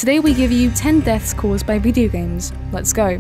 Today we give you 10 deaths caused by video games. Let's go.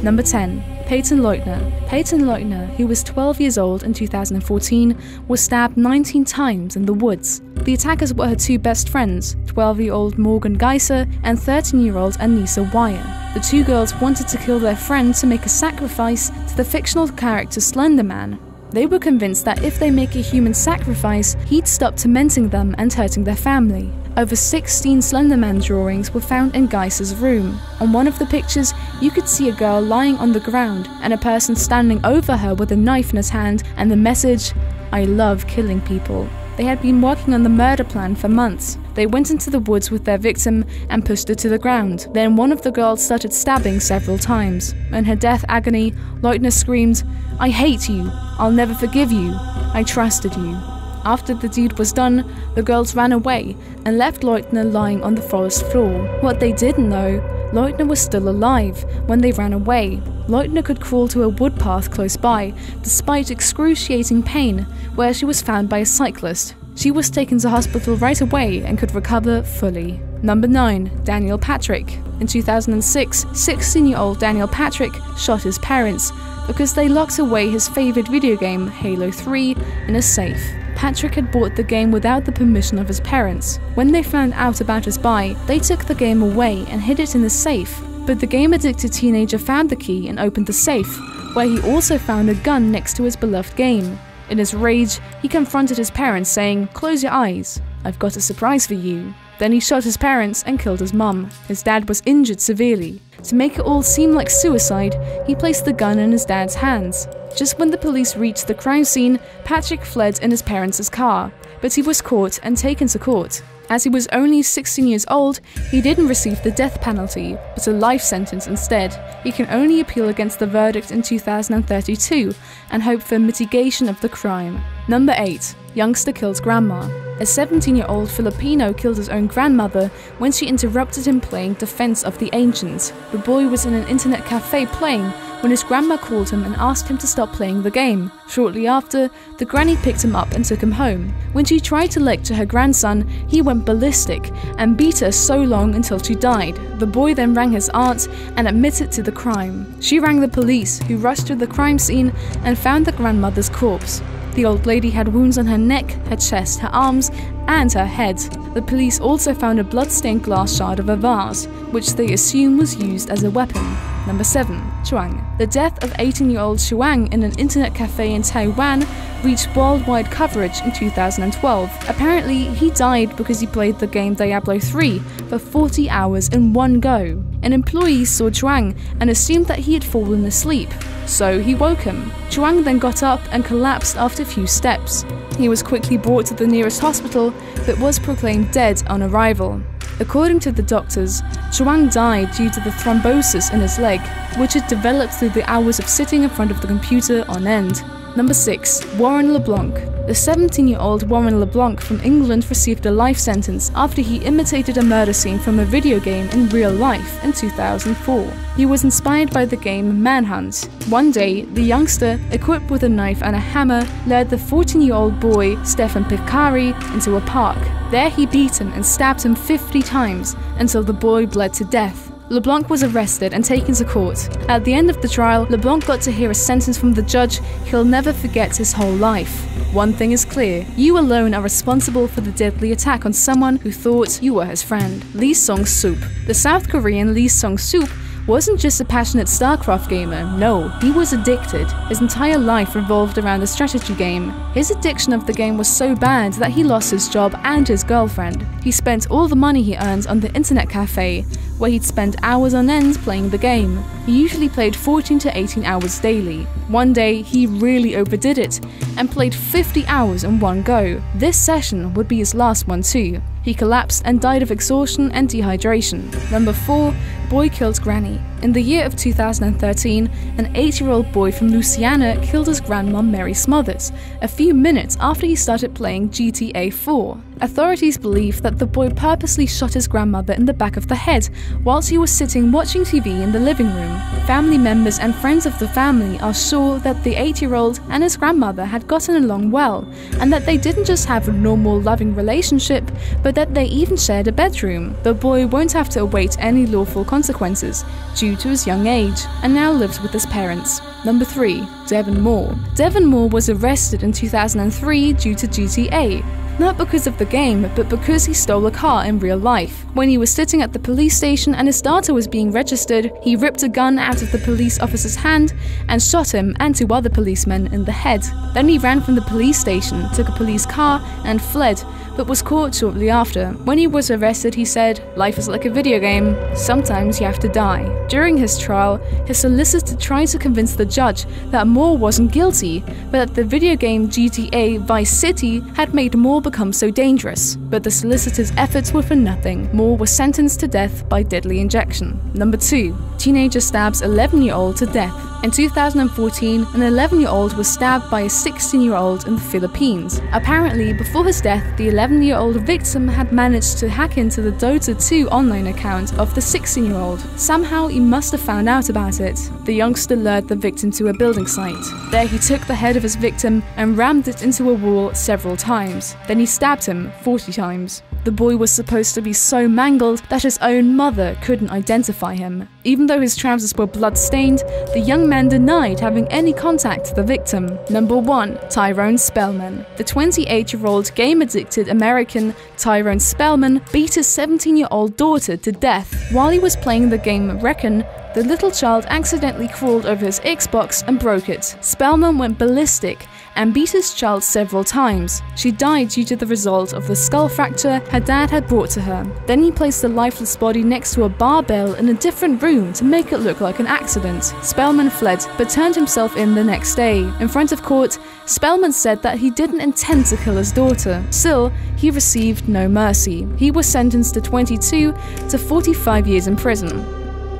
Number 10. Peyton Leutner. Peyton Leutner, who was 12 years old in 2014, was stabbed 19 times in the woods. The attackers were her two best friends, 12-year-old Morgan Geiser and 13-year-old Anissa Wire. The two girls wanted to kill their friend to make a sacrifice to the fictional character Slenderman. They were convinced that if they make a human sacrifice, he'd stop tormenting them and hurting their family. Over 16 Slenderman drawings were found in Geiser's room. On one of the pictures, you could see a girl lying on the ground and a person standing over her with a knife in his hand and the message, "I love killing people." They had been working on the murder plan for months. They went into the woods with their victim and pushed her to the ground. Then one of the girls started stabbing several times. In her death agony, Leutner screamed, "I hate you. I'll never forgive you. I trusted you." After the deed was done, the girls ran away and left Leutner lying on the forest floor. What they didn't know, Leutner was still alive when they ran away. Leutner could crawl to a wood path close by, despite excruciating pain, where she was found by a cyclist. She was taken to hospital right away and could recover fully. Number 9. Daniel Patrick. In 2006, 16-year-old Daniel Patrick shot his parents because they locked away his favorite video game, Halo 3, in a safe. Patrick had bought the game without the permission of his parents. When they found out about his buy, they took the game away and hid it in the safe. But the game-addicted teenager found the key and opened the safe, where he also found a gun next to his beloved game. In his rage, he confronted his parents, saying, "Close your eyes, I've got a surprise for you." Then he shot his parents and killed his mum. His dad was injured severely. To make it all seem like suicide, he placed the gun in his dad's hands. Just when the police reached the crime scene, Patrick fled in his parents' car, but he was caught and taken to court. As he was only 16 years old, he didn't receive the death penalty, but a life sentence instead. He can only appeal against the verdict in 2032 and hope for mitigation of the crime. Number 8. Youngster kills grandma. A 17-year-old Filipino killed his own grandmother when she interrupted him playing Defense of the Ancients. The boy was in an internet cafe playing when his grandma called him and asked him to stop playing the game. Shortly after, the granny picked him up and took him home. When she tried to lecture her grandson, he went ballistic and beat her so long until she died. The boy then rang his aunt and admitted to the crime. She rang the police, who rushed to the crime scene and found the grandmother's corpse. The old lady had wounds on her neck, her chest, her arms, and her head. The police also found a blood-stained glass shard of a vase, which they assume was used as a weapon. Number 7. Shuang. The death of 18-year-old Shuang in an internet cafe in Taiwan reached worldwide coverage in 2012. Apparently, he died because he played the game Diablo 3 for 40 hours in one go. An employee saw Shuang and assumed that he had fallen asleep, so he woke him. Shuang then got up and collapsed after a few steps. He was quickly brought to the nearest hospital, but was proclaimed dead on arrival. According to the doctors, Shuang died due to the thrombosis in his leg, which had developed through the hours of sitting in front of the computer on end. Number 6. Warren LeBlanc. The 17-year-old Warren LeBlanc from England received a life sentence after he imitated a murder scene from a video game in real life in 2004. He was inspired by the game Manhunt. One day, the youngster, equipped with a knife and a hammer, led the 14-year-old boy, Stefan Picari, into a park. There he beat him and stabbed him 50 times until the boy bled to death. LeBlanc was arrested and taken to court. At the end of the trial, LeBlanc got to hear a sentence from the judge he'll never forget his whole life. One thing is clear, you alone are responsible for the deadly attack on someone who thought you were his friend. Seong Soo. The South Korean Seong Soo wasn't just a passionate StarCraft gamer, no, he was addicted. His entire life revolved around the strategy game. His addiction of the game was so bad that he lost his job and his girlfriend. He spent all the money he earned on the internet cafe, where he'd spend hours on end playing the game. He usually played 14 to 18 hours daily. One day, he really overdid it and played 50 hours in one go. This session would be his last one too. He collapsed and died of exhaustion and dehydration. Number 4. Boy kills granny. In the year of 2013, an 8-year-old boy from Louisiana killed his grandma Mary Smothers a few minutes after he started playing GTA 4. Authorities believe that the boy purposely shot his grandmother in the back of the head whilst he was sitting watching TV in the living room. Family members and friends of the family are sure that the 8-year-old and his grandmother had gotten along well, and that they didn't just have a normal loving relationship, but that they even shared a bedroom. The boy won't have to await any lawful consequences due to his young age, and now lives with his parents. Number 3. Devin Moore. Devin Moore was arrested in 2003 due to GTA. Not because of the game, but because he stole a car in real life. When he was sitting at the police station and his data was being registered, he ripped a gun out of the police officer's hand and shot him and 2 other policemen in the head. Then he ran from the police station, took a police car and fled, but was caught shortly after. When he was arrested, he said, "Life is like a video game. Sometimes you have to die." During his trial, his solicitor tried to convince the judge that Moore wasn't guilty, but that the video game GTA Vice City had made Moore become so dangerous. But the solicitor's efforts were for nothing. Moore was sentenced to death by deadly injection. Number 2. Teenager stabs 11-year-old to death. In 2014, an 11-year-old was stabbed by a 16-year-old in the Philippines. Apparently, before his death, the 11-year-old victim had managed to hack into the Dota 2 online account of the 16-year-old. Somehow, he must have found out about it. The youngster lured the victim to a building site. There he took the head of his victim and rammed it into a wall several times. Then he stabbed him 40 times. The boy was supposed to be so mangled that his own mother couldn't identify him. Even though his trousers were blood-stained, the young man denied having any contact with the victim. Number 1. Tyrone Spellman. The 28-year-old game-addicted American Tyrone Spellman beat his 17-year-old daughter to death. While he was playing the game Reckon, the little child accidentally crawled over his Xbox and broke it. Spellman went ballistic and beat his child several times. She died due to the result of the skull fracture her dad had brought to her. Then he placed the lifeless body next to a barbell in a different room to make it look like an accident. Spellman fled, but turned himself in the next day. In front of court, Spellman said that he didn't intend to kill his daughter. Still, he received no mercy. He was sentenced to 22 to 45 years in prison.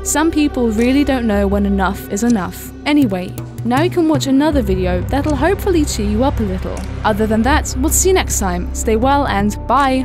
Some people really don't know when enough is enough. Anyway, now you can watch another video that'll hopefully cheer you up a little. Other than that, we'll see you next time. Stay well and bye!